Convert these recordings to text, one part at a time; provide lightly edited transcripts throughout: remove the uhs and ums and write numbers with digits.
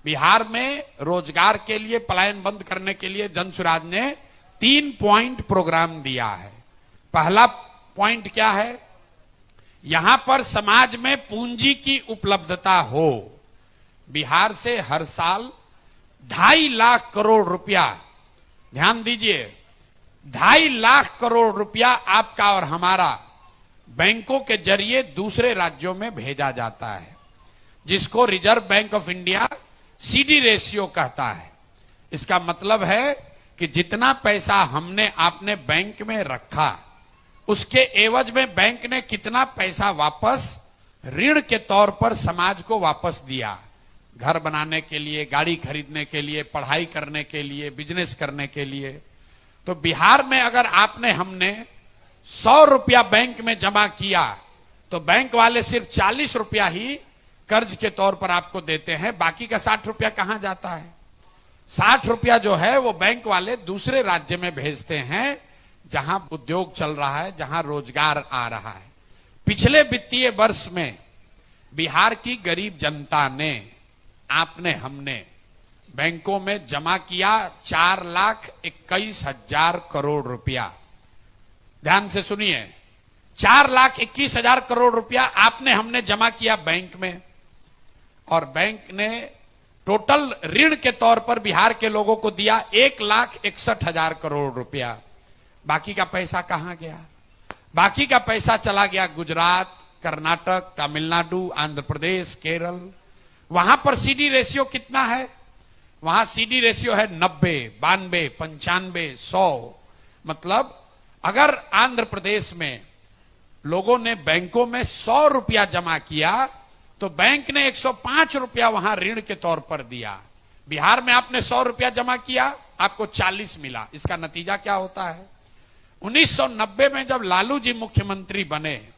बिहार में रोजगार के लिए, पलायन बंद करने के लिए जनसुराज ने 3 पॉइंट प्रोग्राम दिया है। पहला पॉइंट क्या है? यहां पर समाज में पूंजी की उपलब्धता हो। बिहार से हर साल 2.5 लाख करोड़ रुपया, ध्यान दीजिए, 2.5 लाख करोड़ रुपया आपका और हमारा बैंकों के जरिए दूसरे राज्यों में भेजा जाता है, जिसको reserve bank of India CD ratio कहता है। इसका मतलब है कि जितना पैसा हमने आपने बैंक में रखा, उसके एवज में बैंक ने कितना पैसा वापस ऋण के तौर पर समाज को वापस दिया। घर बनाने के लिए, गाड़ी खरीदने के लिए, पढ़ाई करने के लिए, बिजनेस करने के लिए। तो बिहार में अगर आपने हमने 100 रुपया बैंक में जमा किया तो बैंक वाले सिर्फ 40 रुपया ही कर्ज के तौर पर आपको देते हैं। बाकी का 60 रुपया कहां जाता है? 60 रुपया जो है वो बैंक वाले दूसरे राज्य में भेजते हैं, जहां उद्योग चल रहा है, जहां रोजगार आ रहा है। पिछले वित्तीय वर्ष में बिहार की गरीब जनता ने, आपने हमने बैंकों में जमा किया 4,21,000 करोड़ रुपया। ध्यान से सुनिए, 4,21,000 करोड़ रुपया आपने हमने जमा किया बैंक में, और बैंक ने टोटल ऋण के तौर पर बिहार के लोगों को दिया 1,61,000 करोड़ रुपया। बाकी का पैसा कहां गया? बाकी का पैसा चला गया गुजरात, कर्नाटक, तमिलनाडु, आंध्र प्रदेश, केरल। वहां पर सीडी रेशियो कितना है? वहां सीडी रेशियो है 90, 92, 95, 100। मतलब अगर आंध्र प्रदेश में लोगों ने बैंकों में 100 रुपया जमा किया तो बैंक ने 105 रुपया वहां ऋण के तौर पर दिया। बिहार में आपने 100 रुपया जमा किया, आपको 40 मिला। इसका नतीजा क्या होता है? 1990 में जब लालू जी मुख्यमंत्री बने,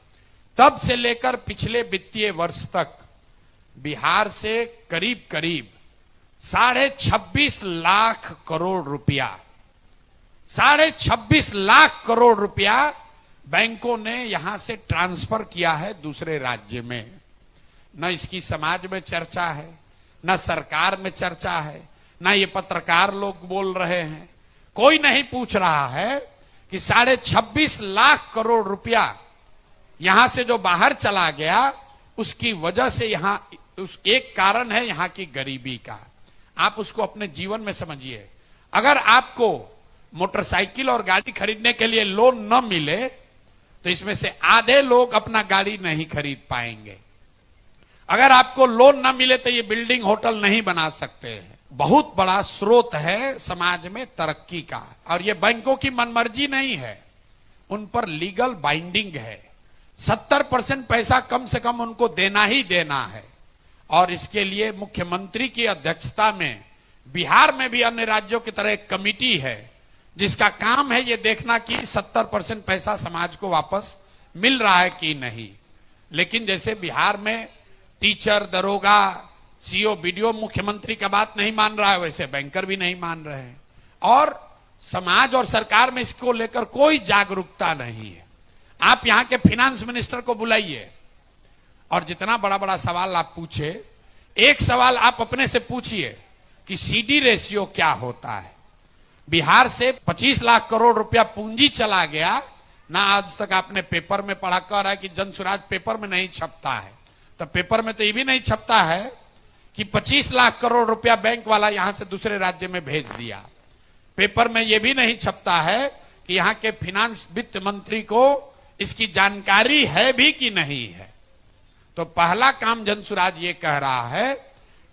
तब से लेकर पिछले वित्तीय वर्ष तक बिहार से करीब करीब 26.5 लाख करोड़ रुपया, 26.5 लाख करोड़ रुपया बैंकों ने यहां से ट्रांसफर किया है दूसरे राज्य में। न इसकी समाज में चर्चा है, न सरकार में चर्चा है, न ये पत्रकार लोग बोल रहे हैं। कोई नहीं पूछ रहा है कि 26.5 लाख करोड़ रुपया यहां से जो बाहर चला गया, उसकी वजह से यहां उस एक कारण है यहां की गरीबी का। आप उसको अपने जीवन में समझिए। अगर आपको मोटरसाइकिल और गाड़ी खरीदने के लिए लोन न मिले तो इसमें से आधे लोग अपना गाड़ी नहीं खरीद पाएंगे। अगर आपको लोन न मिले तो ये बिल्डिंग, होटल नहीं बना सकते हैं। बहुत बड़ा स्रोत है समाज में तरक्की का, और ये बैंकों की मनमर्जी नहीं है, उन पर लीगल बाइंडिंग है। 70% पैसा कम से कम उनको देना ही देना है, और इसके लिए मुख्यमंत्री की अध्यक्षता में बिहार में भी अन्य राज्यों की तरह एक कमिटी है, जिसका काम है ये देखना कि 70% पैसा समाज को वापस मिल रहा है कि नहीं। लेकिन जैसे बिहार में टीचर, दरोगा, सीओ, बीडीओ मुख्यमंत्री का बात नहीं मान रहा है, वैसे बैंकर भी नहीं मान रहे हैं, और समाज और सरकार में इसको लेकर कोई जागरूकता नहीं है। आप यहां के फिनेंस मिनिस्टर को बुलाइए और जितना बड़ा बड़ा सवाल आप पूछे, एक सवाल आप अपने से पूछिए कि सीडी रेशियो क्या होता है। बिहार से 25 लाख करोड़ रुपया पूंजी चला गया ना। आज तक आपने पेपर में पढ़ा, कह रहा है कि जनसुराज पेपर में नहीं छपता है, तो पेपर में तो ये भी नहीं छपता है कि 25 लाख करोड़ रुपया बैंक वाला यहां से दूसरे राज्य में भेज दिया। पेपर में यह भी नहीं छपता है कि यहां के फिनांस वित्त मंत्री को इसकी जानकारी है भी कि नहीं है। तो पहला काम जनसुराज ये कह रहा है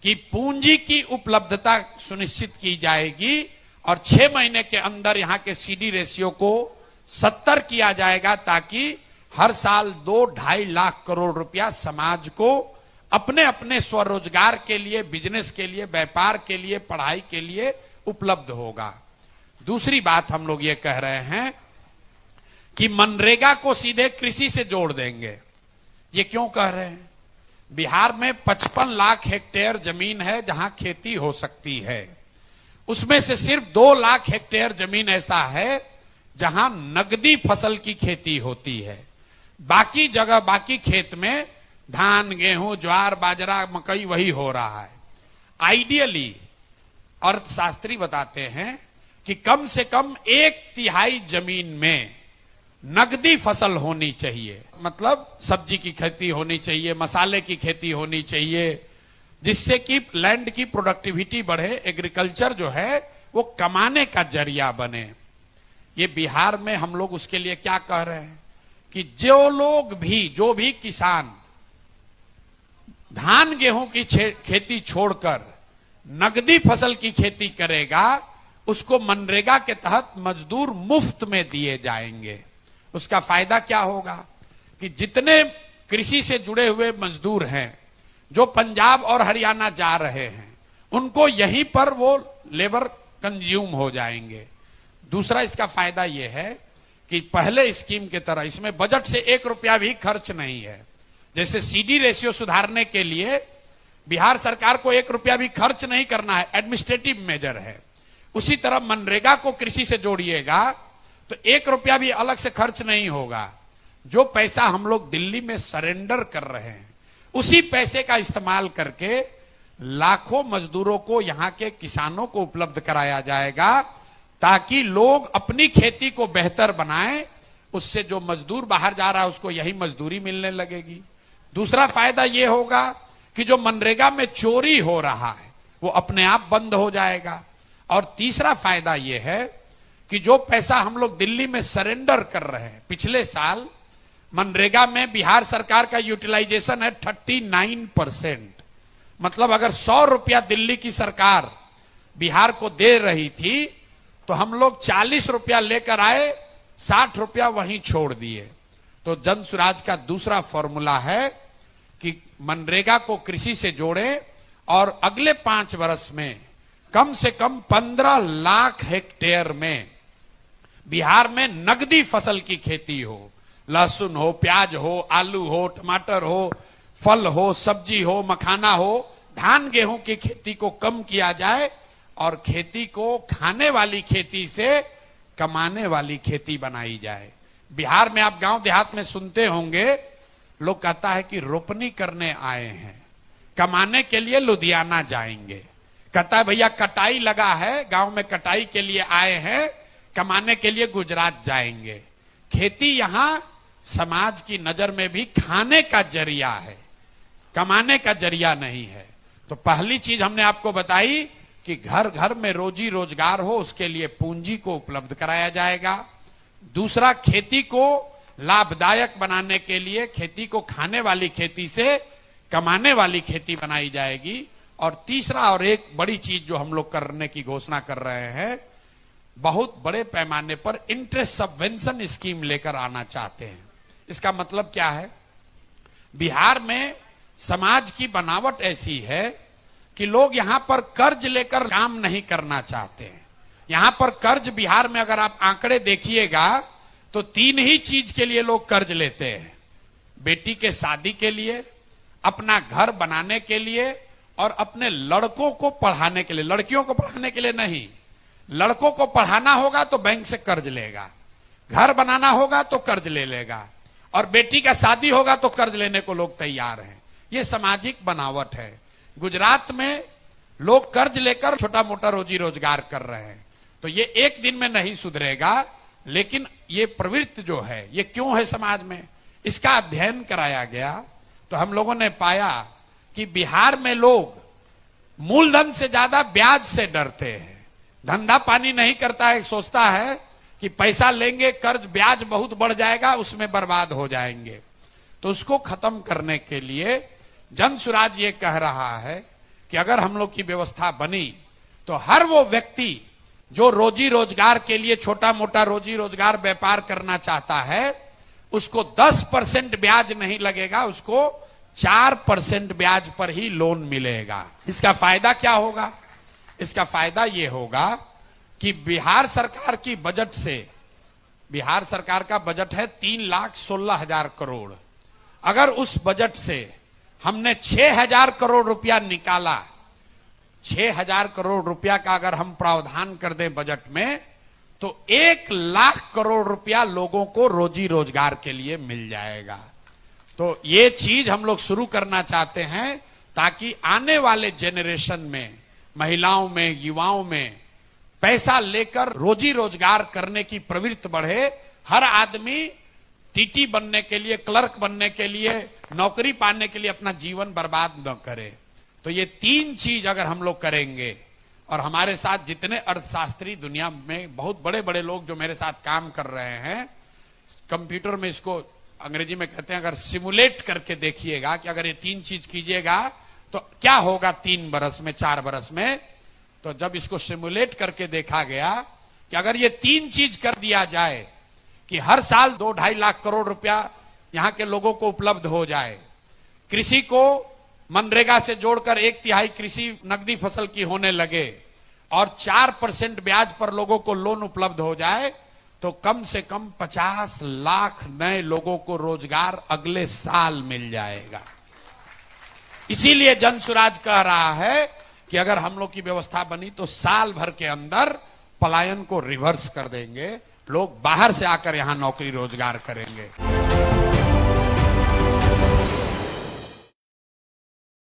कि पूंजी की उपलब्धता सुनिश्चित की जाएगी, और 6 महीने के अंदर यहां के सीडी रेशियो को 70 किया जाएगा, ताकि हर साल 2-2.5 लाख करोड़ रुपया समाज को अपने अपने स्वरोजगार के लिए, बिजनेस के लिए, व्यापार के लिए, पढ़ाई के लिए उपलब्ध होगा। दूसरी बात हम लोग ये कह रहे हैं कि मनरेगा को सीधे कृषि से जोड़ देंगे। ये क्यों कह रहे हैं? बिहार में 55 लाख हेक्टेयर जमीन है जहां खेती हो सकती है। उसमें से सिर्फ 2 लाख हेक्टेयर जमीन ऐसा है जहां नगदी फसल की खेती होती है। बाकी जगह, बाकी खेत में धान, गेहूं, ज्वार, बाजरा, मकई वही हो रहा है। आइडियली अर्थशास्त्री बताते हैं कि कम से कम 1/3 जमीन में नगदी फसल होनी चाहिए। मतलब सब्जी की खेती होनी चाहिए, मसाले की खेती होनी चाहिए, जिससे कि लैंड की प्रोडक्टिविटी बढ़े, एग्रीकल्चर जो है वो कमाने का जरिया बने। ये बिहार में हम लोग उसके लिए क्या कह रहे हैं कि जो भी किसान धान गेहूं की खेती छोड़कर नगदी फसल की खेती करेगा, उसको मनरेगा के तहत मजदूर मुफ्त में दिए जाएंगे। उसका फायदा क्या होगा कि जितने कृषि से जुड़े हुए मजदूर हैं जो पंजाब और हरियाणा जा रहे हैं, उनको यहीं पर वो लेबर कंज्यूम हो जाएंगे। दूसरा इसका फायदा यह है कि पहले स्कीम की तरह इसमें बजट से 1 रुपया भी खर्च नहीं है। जैसे सीडी रेशियो सुधारने के लिए बिहार सरकार को 1 रुपया भी खर्च नहीं करना है, एडमिनिस्ट्रेटिव मेजर है। उसी तरह मनरेगा को कृषि से जोड़िएगा तो 1 रुपया भी अलग से खर्च नहीं होगा। जो पैसा हम लोग दिल्ली में सरेंडर कर रहे हैं, उसी पैसे का इस्तेमाल करके लाखों मजदूरों को, यहां के किसानों को उपलब्ध कराया जाएगा, ताकि लोग अपनी खेती को बेहतर बनाएं। उससे जो मजदूर बाहर जा रहा है उसको यही मजदूरी मिलने लगेगी। दूसरा फायदा यह होगा कि जो मनरेगा में चोरी हो रहा है वो अपने आप बंद हो जाएगा। और तीसरा फायदा यह है कि जो पैसा हम लोग दिल्ली में सरेंडर कर रहे हैं, पिछले साल मनरेगा में बिहार सरकार का यूटिलाइजेशन है 39%। मतलब अगर 100 रुपया दिल्ली की सरकार बिहार को दे रही थी तो हम लोग 40 रुपया लेकर आए, 60 रुपया वहीं छोड़ दिए। तो जन स्वराज का दूसरा फॉर्मूला है कि मनरेगा को कृषि से जोड़े और अगले 5 वर्ष में कम से कम 15 लाख हेक्टेयर में बिहार में नगदी फसल की खेती हो। लहसुन हो, प्याज हो, आलू हो, टमाटर हो, फल हो, सब्जी हो, मखाना हो, धान गेहूं की खेती को कम किया जाए और खेती को खाने वाली खेती से कमाने वाली खेती बनाई जाए। बिहार में आप गांव देहात में सुनते होंगे, लोग कहता है कि रोपनी करने आए हैं, कमाने के लिए लुधियाना जाएंगे। कहता है भैया कटाई लगा है, गांव में कटाई के लिए आए हैं, कमाने के लिए गुजरात जाएंगे। खेती यहां समाज की नजर में भी खाने का जरिया है, कमाने का जरिया नहीं है। तो पहली चीज हमने आपको बताई कि घर घर में रोजी रोजगार हो, उसके लिए पूंजी को उपलब्ध कराया जाएगा। दूसरा, खेती को लाभदायक बनाने के लिए खेती को खाने वाली खेती से कमाने वाली खेती बनाई जाएगी। और तीसरा और एक बड़ी चीज जो हम लोग करने की घोषणा कर रहे हैं, बहुत बड़े पैमाने पर इंटरेस्ट सबवेंशन स्कीम लेकर आना चाहते हैं। इसका मतलब क्या है? बिहार में समाज की बनावट ऐसी है कि लोग यहां पर कर्ज लेकर काम नहीं करना चाहते हैं। यहां पर कर्ज, बिहार में अगर आप आंकड़े देखिएगा तो 3 ही चीज के लिए लोग कर्ज लेते हैं। बेटी के शादी के लिए, अपना घर बनाने के लिए और अपने लड़कों को पढ़ाने के लिए। लड़कियों को पढ़ाने के लिए नहीं, लड़कों को पढ़ाना होगा तो बैंक से कर्ज लेगा, घर बनाना होगा तो कर्ज ले लेगा, और बेटी का शादी होगा तो कर्ज लेने को लोग तैयार हैं। ये सामाजिक बनावट है। गुजरात में लोग कर्ज लेकर छोटा मोटा रोजी रोजगार कर रहे हैं। तो ये एक दिन में नहीं सुधरेगा, लेकिन ये प्रवृत्ति जो है ये क्यों है समाज में, इसका अध्ययन कराया गया तो हम लोगों ने पाया कि बिहार में लोग मूलधन से ज्यादा ब्याज से डरते हैं। धंधा पानी नहीं करता है, सोचता है कि पैसा लेंगे कर्ज, ब्याज बहुत बढ़ जाएगा, उसमें बर्बाद हो जाएंगे। तो उसको खत्म करने के लिए जन स्वराज ये कह रहा है कि अगर हम लोग की व्यवस्था बनी तो हर वो व्यक्ति जो रोजी रोजगार के लिए छोटा मोटा रोजी रोजगार व्यापार करना चाहता है, उसको 10% ब्याज नहीं लगेगा, उसको 4% ब्याज पर ही लोन मिलेगा। इसका फायदा क्या होगा? इसका फायदा यह होगा कि बिहार सरकार की बजट से, बिहार सरकार का बजट है 3,16,000 करोड़। अगर उस बजट से हमने 6,000 करोड़ रुपया निकाला, 6,000 करोड़ रुपया का अगर हम प्रावधान कर दें बजट में, तो 1,00,000 करोड़ रुपया लोगों को रोजी रोजगार के लिए मिल जाएगा। तो ये चीज हम लोग शुरू करना चाहते हैं ताकि आने वाले जेनरेशन में, महिलाओं में, युवाओं में पैसा लेकर रोजी रोजगार करने की प्रवृत्ति बढ़े। हर आदमी टीटी बनने के लिए, क्लर्क बनने के लिए, नौकरी पाने के लिए अपना जीवन बर्बाद न करे। तो ये 3 चीज अगर हम लोग करेंगे, और हमारे साथ जितने अर्थशास्त्री दुनिया में बहुत बड़े बड़े लोग जो मेरे साथ काम कर रहे हैं, कंप्यूटर में इसको अंग्रेजी में कहते हैं, अगर सिमुलेट करके देखिएगा कि अगर ये 3 चीज कीजिएगा तो क्या होगा 3 बरस में, 4 बरस में। तो जब इसको सिमुलेट करके देखा गया कि अगर ये 3 चीज कर दिया जाए कि हर साल 2-2.5 लाख करोड़ रुपया यहां के लोगों को उपलब्ध हो जाए, कृषि को मनरेगा से जोड़कर 1/3 कृषि नकदी फसल की होने लगे, और 4% ब्याज पर लोगों को लोन उपलब्ध हो जाए, तो कम से कम 50 लाख नए लोगों को रोजगार अगले साल मिल जाएगा। इसीलिए जन सुराज कह रहा है कि अगर हम लोग की व्यवस्था बनी तो साल भर के अंदर पलायन को रिवर्स कर देंगे, लोग बाहर से आकर यहां नौकरी रोजगार करेंगे।